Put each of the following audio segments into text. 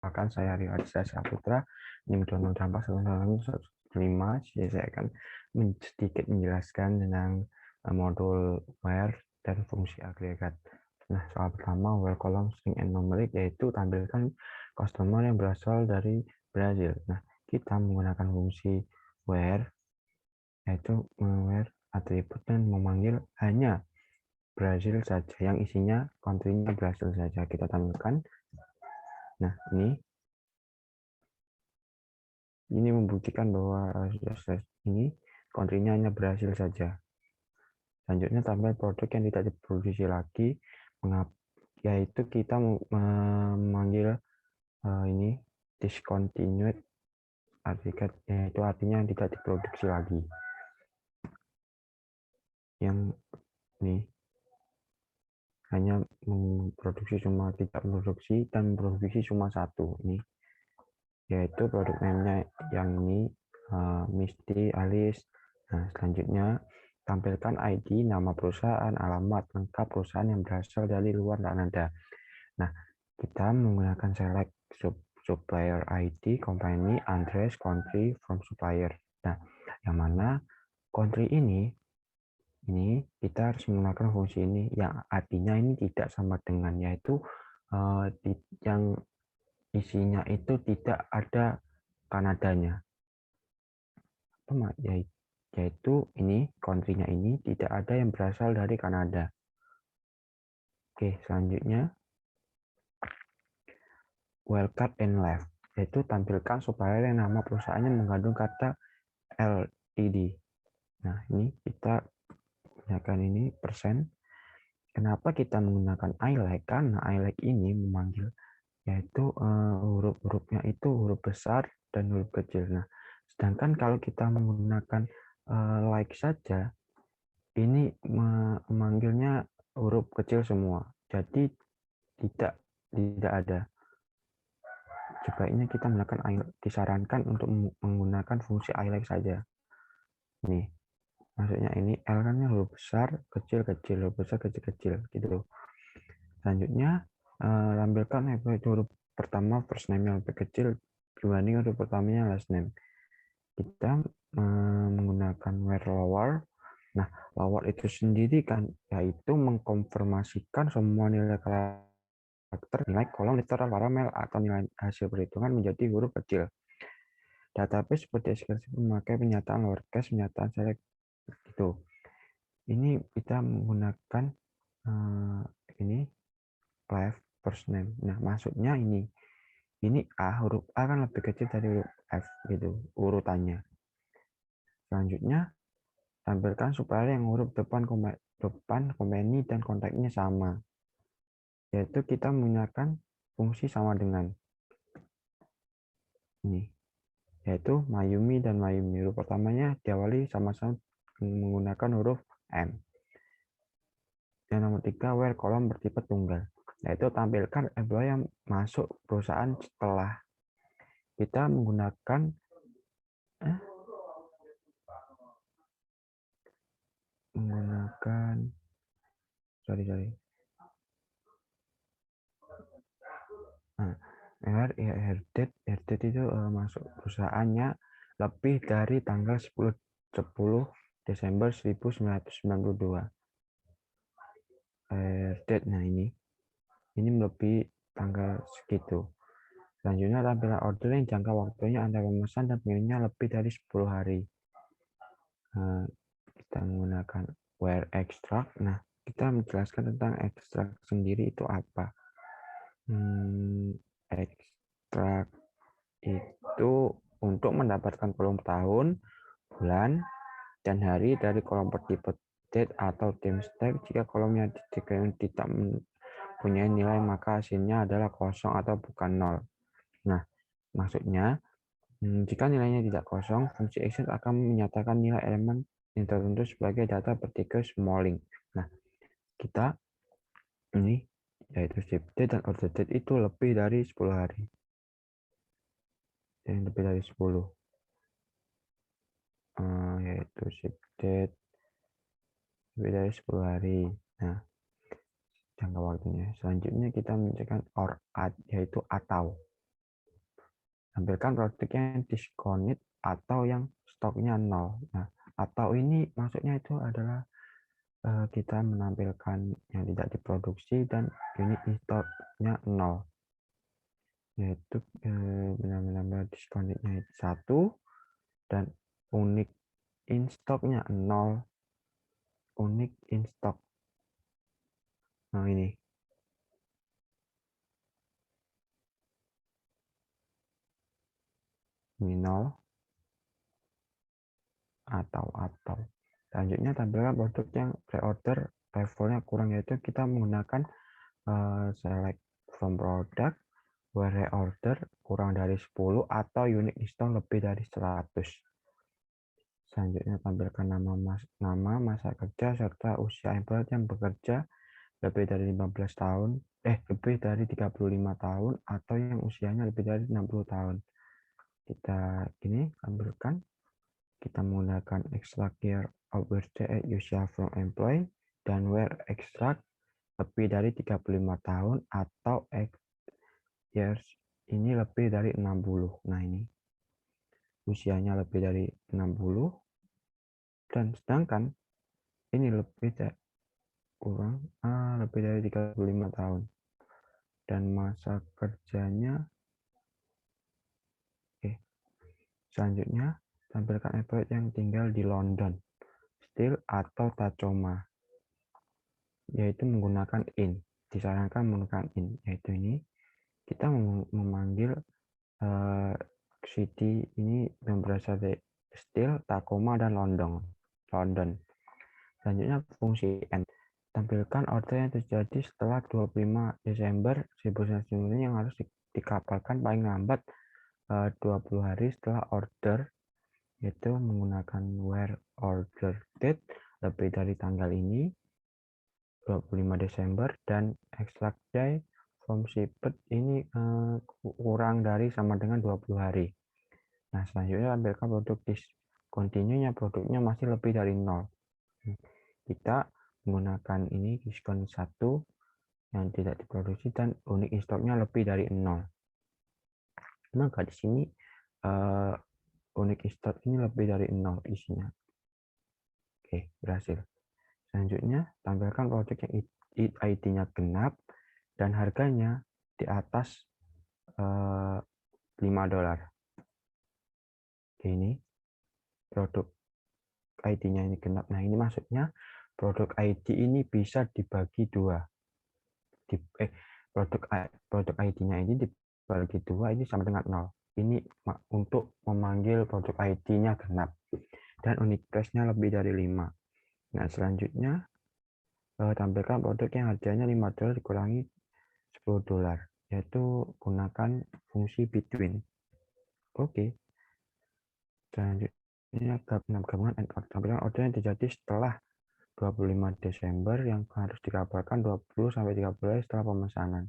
perkenalkan, saya Rio Aditya Saputra, NIM 2084115. Saya akan sedikit menjelaskan tentang modul where dan fungsi agregat. Nah, soal pertama, where column string and numeric, yaitu tampilkan customer yang berasal dari Brazil. Nah, kita menggunakan fungsi where, yaitu where atribut dan memanggil hanya Brazil saja, yang isinya country-nya Brazil saja kita tampilkan. Nah, ini membuktikan bahwa ini country-nya hanya Brazil saja. Selanjutnya tampil produk yang tidak diproduksi lagi, yaitu kita memanggil ini discontinued agregat, yaitu artinya tidak diproduksi lagi. Yang ini hanya memproduksi cuma tidak memproduksi dan memproduksi cuma satu, ini yaitu produk name-nya yang ini Misty Alice. Nah, selanjutnya tampilkan ID, nama perusahaan, alamat lengkap perusahaan yang berasal dari luar Kanada. Nah, kita menggunakan select supplier ID, company, address, country from supplier. Nah, yang mana country ini kita harus menggunakan fungsi ini yang artinya ini tidak sama dengan, yaitu yang isinya itu tidak ada Kanadanya, yaitu ini country-nya ini tidak ada yang berasal dari Kanada. Oke, selanjutnya well cut and left, yaitu tampilkan supplier yang nama perusahaannya mengandung kata LTD. Nah, ini kita gunakan ini persen. Kenapa kita menggunakan I like? Karena I like ini memanggil, yaitu huruf-hurufnya itu huruf besar dan huruf kecil. Nah, sedangkan kalau kita menggunakan like saja, ini memanggilnya huruf kecil semua. Jadi tidak ada. Sebaiknya kita menggunakan disarankan untuk menggunakan fungsi I like saja. Nih, maksudnya ini L kan huruf besar, kecil, kecil, huruf besar, kecil, kecil, gitu. Selanjutnya tampilkan huruf pertama first name yang lebih kecil dibanding huruf pertamanya last name. Kita menggunakan where lower. Nah, lower itu sendiri kan yaitu mengkonfirmasikan semua nilai karakter, nilai kolom literal paramel atau nilai hasil perhitungan menjadi huruf kecil. Database seperti SQL memakai penyataan lowercase, penyataan select itu. Ini kita menggunakan ini left first name. Nah, maksudnya ini huruf A kan lebih kecil dari huruf F gitu urutannya. Selanjutnya tampilkan supaya yang huruf depan company dan kontaknya sama, yaitu kita menggunakan fungsi sama dengan ini, yaitu Mayumi dan Mayumi. Huruf pertamanya diawali sama-sama menggunakan huruf M. Yang nomor 3, where kolom bertipe tunggal, yaitu tampilkan employee yang masuk perusahaan setelah kita menggunakan date itu masuk perusahaannya lebih dari tanggal 10 Desember 1992. Date, nah ini melebihi tanggal segitu. Selanjutnya tampilan order yang jangka waktunya antara pemesan dan pengirimnya lebih dari 10 hari. Kita menggunakan where extract. Nah, kita menjelaskan tentang extract sendiri itu apa. Extract itu untuk mendapatkan kolom tahun, bulan, dan hari dari kolom bertipe date atau timestamp. Jika kolomnya tidak mempunyai nilai, maka hasilnya adalah kosong atau bukan nol. Nah, maksudnya jika nilainya tidak kosong, fungsi extract akan menyatakan nilai elemen yang tertentu sebagai data bertipe smalling. Nah, kita ini yaitu ship date dan order date itu lebih dari 10 hari. Yang lebih dari 10. Yaitu ship date lebih dari 10 hari. Nah, jangka waktunya. Selanjutnya kita mencari or at, yaitu atau. Tampilkan produk yang discounted atau yang stoknya nol. Nah, atau ini maksudnya itu adalah kita menampilkan yang tidak diproduksi dan unit in stocknya nol, yaitu benar-benar discounted-nya 1 dan unit in stocknya 0, unit in stock. Nah, ini 0 atau. Selanjutnya tampilkan produk yang pre-order levelnya kurang, yaitu kita menggunakan select from product where reorder kurang dari 10 atau unit in stock lebih dari 100. Selanjutnya tampilkan nama, masa kerja, serta usia employee yang bekerja lebih dari 15 tahun, lebih dari 35 tahun, atau yang usianya lebih dari 60 tahun. Kita tampilkan, kita menggunakan extract year of birthday usia from employee, dan where extract lebih dari 35 tahun, atau years ini lebih dari 60. Nah, ini usianya lebih dari 60, dan sedangkan ini lebih dari 35 tahun, dan masa kerjanya. Selanjutnya tampilkan employee yang tinggal di London, Still atau Tacoma, yaitu menggunakan in. Disarankan menggunakan in, yaitu ini kita memanggil city ini yang berasal dari Still, Tacoma, dan London. Selanjutnya fungsi N. Tampilkan order yang terjadi setelah 25 Desember 1999 yang harus dikapalkan paling lambat 20 hari setelah order, yaitu menggunakan where order date lebih dari tanggal ini 25 Desember, dan extract day from shipped ini kurang dari sama dengan 20 hari. Nah, selanjutnya tampilkan produk discontinue-nya, produknya masih lebih dari 0. Kita menggunakan ini diskon 1 yang tidak diproduksi dan unit in stock-nya lebih dari 0. Maka di sini unit in stock ini lebih dari 0 isinya. Oke, berhasil. Selanjutnya, tampilkan produk yang ID-nya genap dan harganya di atas $5. Ini produk ID-nya ini genap. Nah, ini maksudnya produk ID ini bisa dibagi dua. Produk ID-nya ini dibagi dua, ini sama dengan 0. Ini untuk memanggil produk ID-nya genap dan unit price-nya lebih dari 5. Nah, selanjutnya tampilkan produk yang harganya $5 dikurangi $10, yaitu gunakan fungsi between. Oke. Selanjutnya gabungan and out. Tampilkan order yang terjadi setelah 25 Desember yang harus dikabarkan 20 sampai 30 hari setelah pemesanan.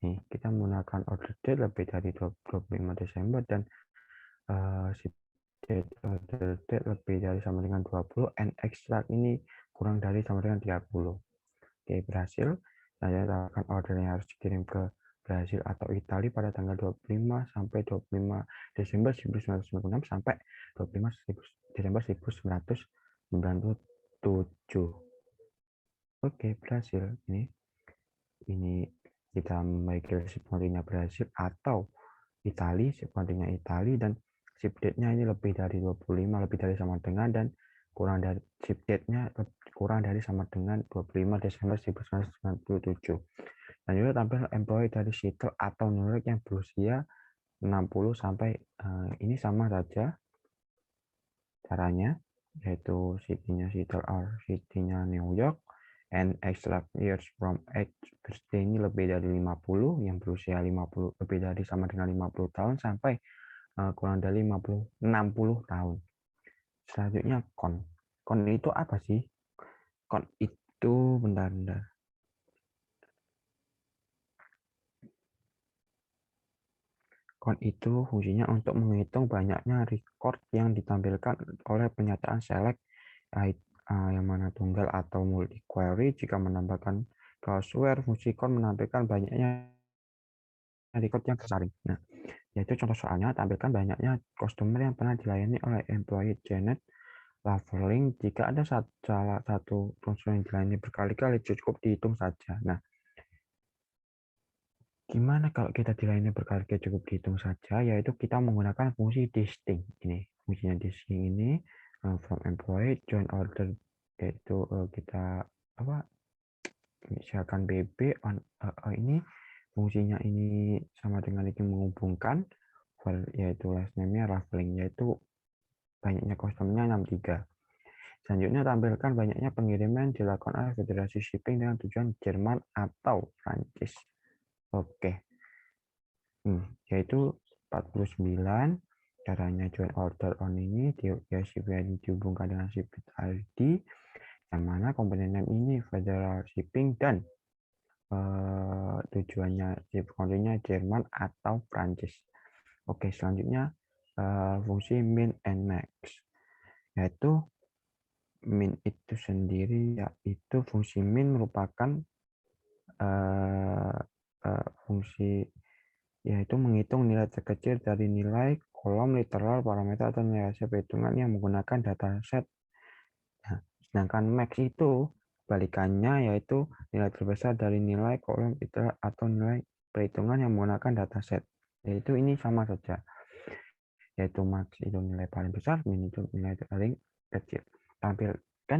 Nih, kita menggunakan order date lebih dari 25 Desember dan order date lebih dari sama dengan 20 and extract ini kurang dari sama dengan 30. Oke, berhasil. Saya akan order yang harus dikirim ke Brasil atau Italia pada tanggal 25 sampai 25 Desember 1996 sampai 25 Desember 1997. Oke, berhasil. Ini kita memiliki ship kontainer Brasil atau Italia, ship kontainer Italia, dan ship date-nya ini lebih dari 25, lebih dari sama dengan, dan kurang dari ship date-nya kurang dari sama dengan 25 Desember 1997. Dan juga tampil employee dari Seattle atau New York yang berusia 60 sampai ini sama saja caranya, yaitu city-nya Seattle or city-nya New York, and extract years from age birthday ini lebih dari 50, yang berusia 50 lebih dari sama dengan 50 tahun sampai kurang dari 60 tahun. Selanjutnya con. Con itu apa sih? Con itu bentar. Con itu fungsinya untuk menghitung banyaknya record yang ditampilkan oleh penyataan select yang mana tunggal atau multi query. Jika menambahkan crossware, fungsi con menampilkan banyaknya record yang tersaring. Nah, Yaitu contoh soalnya, tampilkan banyaknya customer yang pernah dilayani oleh employee Janet Laverling. Jika ada salah satu konsumen yang dilayani berkali-kali, cukup dihitung saja. Nah, gimana kalau kita dilayani berkali-kali, cukup dihitung saja? Yaitu kita menggunakan fungsi distinct. Ini fungsinya distinct ini, from employee join order, yaitu kita apa? Misalkan BB on ini fungsinya ini sama dengan ini menghubungkan, yaitu last name-nya Laverling, yaitu banyaknya customer-nya 63. Selanjutnya, tampilkan banyaknya pengiriman dilakukan oleh Federasi Shipping dengan tujuan Jerman atau Prancis. Oke. Yaitu 49. Caranya join order on ini dihubungkan dengan shipment ID, yang mana komponen name ini Federal Shipping dan tujuannya country-nya Jerman atau Prancis. Oke, selanjutnya fungsi min and max, yaitu min itu sendiri, yaitu fungsi min merupakan fungsi yaitu menghitung nilai terkecil dari nilai kolom literal parameter atau nilai hasil perhitungan yang menggunakan dataset. Nah, sedangkan max itu balikannya, yaitu nilai terbesar dari nilai kolom literal atau nilai perhitungan yang menggunakan dataset. Yaitu ini sama saja. Yaitu max itu nilai paling besar, min itu nilai paling kecil. Tampilkan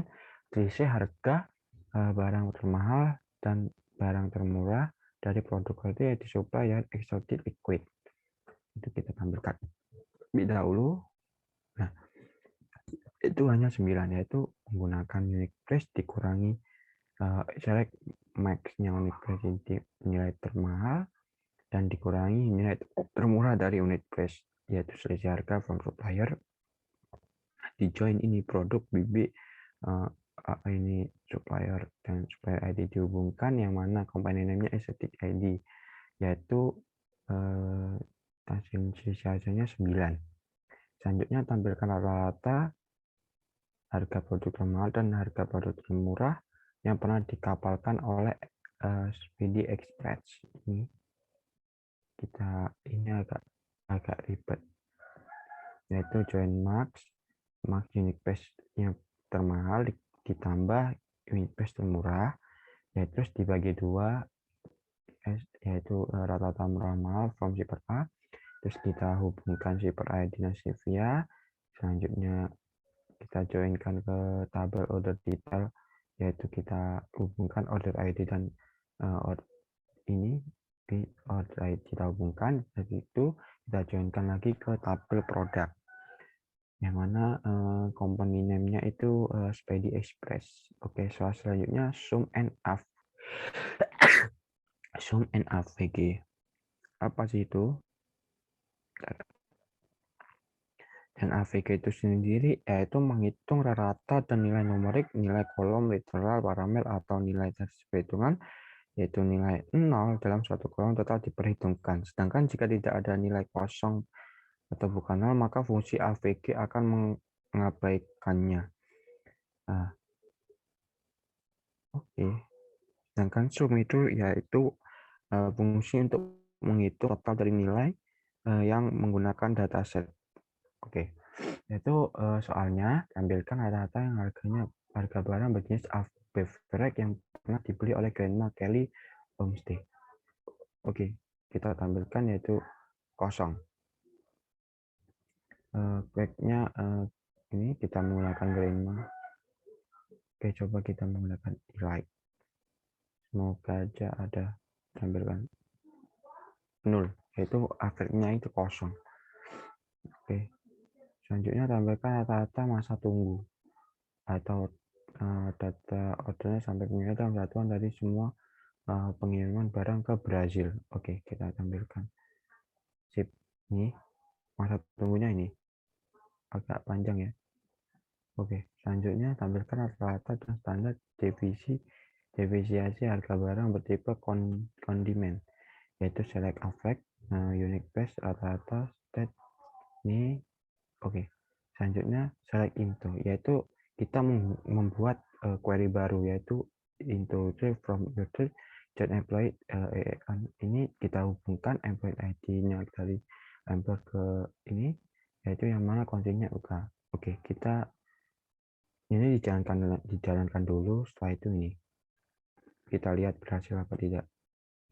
list harga barang termahal dan barang termurah dari produk itu, yaitu supplier exotic liquid. Itu kita tampilkan lebih dahulu. Nah, itu hanya 9, yaitu menggunakan unique price dikurangi select max-nya unique price nilai termahal dan dikurangi nilai termurah dari unit price, yaitu selisih harga from supplier. Di join ini produk BB ini supplier dan supplier ID dihubungkan, yang mana komponen name-nya exotic ID, yaitu hasilnya 9. Selanjutnya, tampilkan rata-rata harga produk termahal dan harga produk termurah yang pernah dikapalkan oleh Speedy Express. Ini agak ribet, yaitu join max unit price yang termahal ditambah unit price termurah, yaitu dibagi 2, yaitu rata-rata murah mahal from shipper A. Terus kita hubungkan shipper ID dan Sevilla. Selanjutnya kita joinkan ke tabel order detail, yaitu kita hubungkan order ID dan ini di order ID kita hubungkan. Dari itu kita joinkan lagi ke tabel produk, yang mana company name-nya itu Speedy Express. Oke, soal selanjutnya sum and AVG. Apa sih itu? Dan AVG itu sendiri yaitu menghitung rata dan nilai numerik, nilai kolom literal parameter atau nilai hasil perhitungan, yaitu nilai 0 dalam suatu kolom total diperhitungkan. Sedangkan jika tidak ada nilai kosong atau bukan 0, maka fungsi AVG akan mengabaikannya. Nah, oke. Sedangkan sum itu yaitu fungsi untuk menghitung total dari nilai yang menggunakan dataset. Oke. Yaitu soalnya tampilkan rata-rata yang harga barang berjenis beverage yang pernah dibeli oleh Grandma Kelly Homestay. Oke, kita tampilkan yaitu kosong. Backnya ini kita menggunakan Grandma. Oke, coba kita menggunakan Elite. Semoga aja ada tampilkan 0, yaitu akhirnya itu kosong. Oke. Selanjutnya tampilkan rata-rata masa tunggu atau data ordernya sampai pengiriman dalam satuan dari semua pengiriman barang ke Brazil. Oke, kita tampilkan. Sip. Ini masa tunggunya ini agak panjang ya. Oke, selanjutnya tampilkan rata-rata dan standar defisiasi harga barang bertipe kondimen, yaitu select affect, unique price, rata-rata, state. Ini oke. Selanjutnya select into, yaitu kita membuat query baru, yaitu into trade from your trade join employee. Ini kita hubungkan employee ID-nya dari lempar ke ini, yaitu yang mana kuncinya UK. Oke, kita ini dijalankan dulu. Setelah itu ini kita lihat berhasil apa tidak.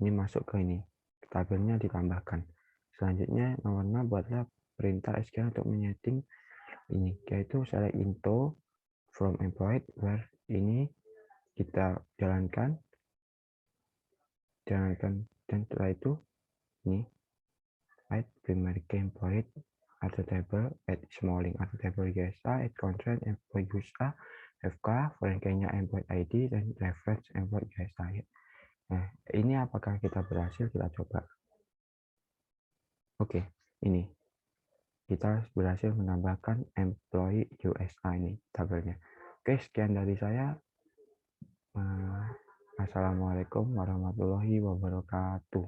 Ini masuk ke ini, tabelnya ditambahkan. Selanjutnya nomor 6, buatlah perintah SQL untuk menyeting ini, yaitu select info from employee, where ini kita jalankan, dan setelah itu ini add primary key employee atau table, add small link atau table USA, add constraint employee USA, FK, foreign key-nya employee ID, dan reference employee USA. Nah, ini apakah kita berhasil? Kita coba. Oke, ini kita berhasil menambahkan employee USA ini tabelnya. Oke, sekian dari saya. Assalamualaikum warahmatullahi wabarakatuh.